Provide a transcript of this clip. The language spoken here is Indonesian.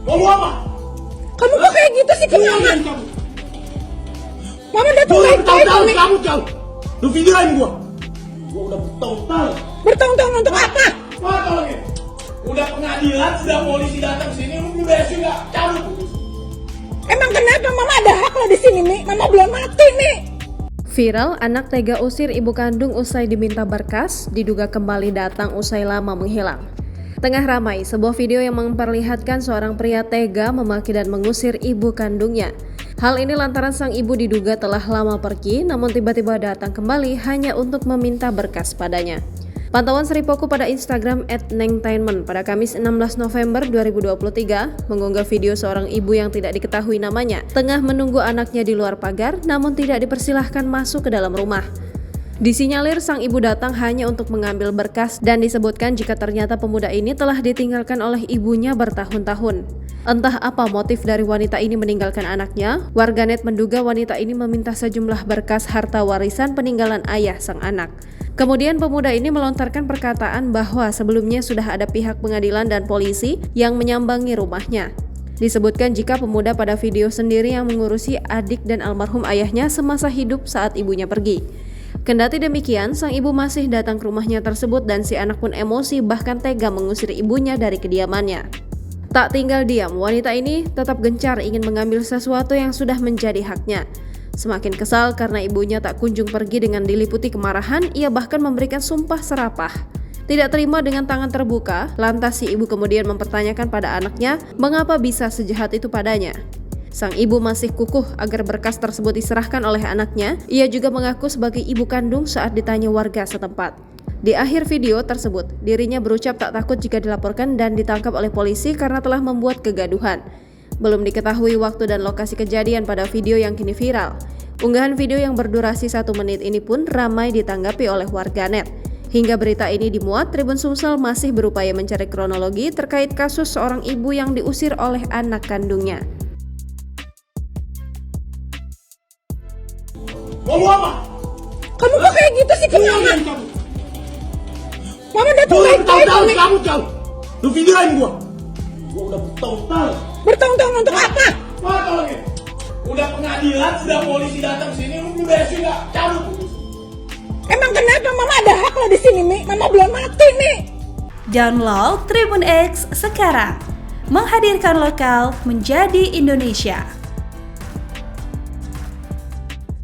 Mau apa? Kamu kok kayak gitu sih, kenapa? Mama datang baik-baik. Kamu jauh. Lu videoin gua udah bertahun-tahun. Bertahun-tahun untuk apa? Mana lagi? Udah pengadilan, sudah polisi datang sini, lu beresin nggak? Cabut. Emang kenapa? Mama ada hak lo di sini, Mi. Mama belum mati, Mi. Viral, anak tega usir ibu kandung usai diminta berkas, diduga kembali datang usai lama menghilang. Tengah ramai, sebuah video yang memperlihatkan seorang pria tega memaki dan mengusir ibu kandungnya. Hal ini lantaran sang ibu diduga telah lama pergi, namun tiba-tiba datang kembali hanya untuk meminta berkas padanya. Pantauan Seripoku pada Instagram @nengtainment pada Kamis 16 November 2023 mengunggah video seorang ibu yang tidak diketahui namanya tengah menunggu anaknya di luar pagar namun tidak dipersilahkan masuk ke dalam rumah. Disinyalir sang ibu datang hanya untuk mengambil berkas dan disebutkan jika ternyata pemuda ini telah ditinggalkan oleh ibunya bertahun-tahun. Entah apa motif dari wanita ini meninggalkan anaknya, warganet menduga wanita ini meminta sejumlah berkas harta warisan peninggalan ayah sang anak. Kemudian pemuda ini melontarkan perkataan bahwa sebelumnya sudah ada pihak pengadilan dan polisi yang menyambangi rumahnya. Disebutkan jika pemuda pada video sendiri yang mengurusi adik dan almarhum ayahnya semasa hidup saat ibunya pergi. Kendati demikian, sang ibu masih datang ke rumahnya tersebut dan si anak pun emosi bahkan tega mengusir ibunya dari kediamannya. Tak tinggal diam, wanita ini tetap gencar ingin mengambil sesuatu yang sudah menjadi haknya. Semakin kesal karena ibunya tak kunjung pergi dengan diliputi kemarahan, ia bahkan memberikan sumpah serapah. Tidak terima dengan tangan terbuka, lantas si ibu kemudian mempertanyakan pada anaknya mengapa bisa sejahat itu padanya. Sang ibu masih kukuh agar berkas tersebut diserahkan oleh anaknya. Ia juga mengaku sebagai ibu kandung saat ditanya warga setempat. Di akhir video tersebut, dirinya berucap tak takut jika dilaporkan dan ditangkap oleh polisi karena telah membuat kegaduhan. Belum diketahui waktu dan lokasi kejadian pada video yang kini viral. Unggahan video yang berdurasi 1 menit ini pun ramai ditanggapi oleh warganet. Hingga berita ini dimuat, Tribun Sumsel masih berupaya mencari kronologi terkait kasus seorang ibu yang diusir oleh anak kandungnya. Mau apa? Kamu kok kayak gitu sih, kenapa? Mama datang baik-baik. Kamu jauh. Lu videoin gua udah bertahun-tahun. Bertahun-tahun untuk apa? Mana lagi? Udah pengadilan, sudah polisi datang sini, lu beresin nggak? Cabut. Emang kenapa? Mama ada hak lo di sini, Mi. Mama belum mati, Mi. Download Tribun X sekarang. Menghadirkan lokal menjadi Indonesia.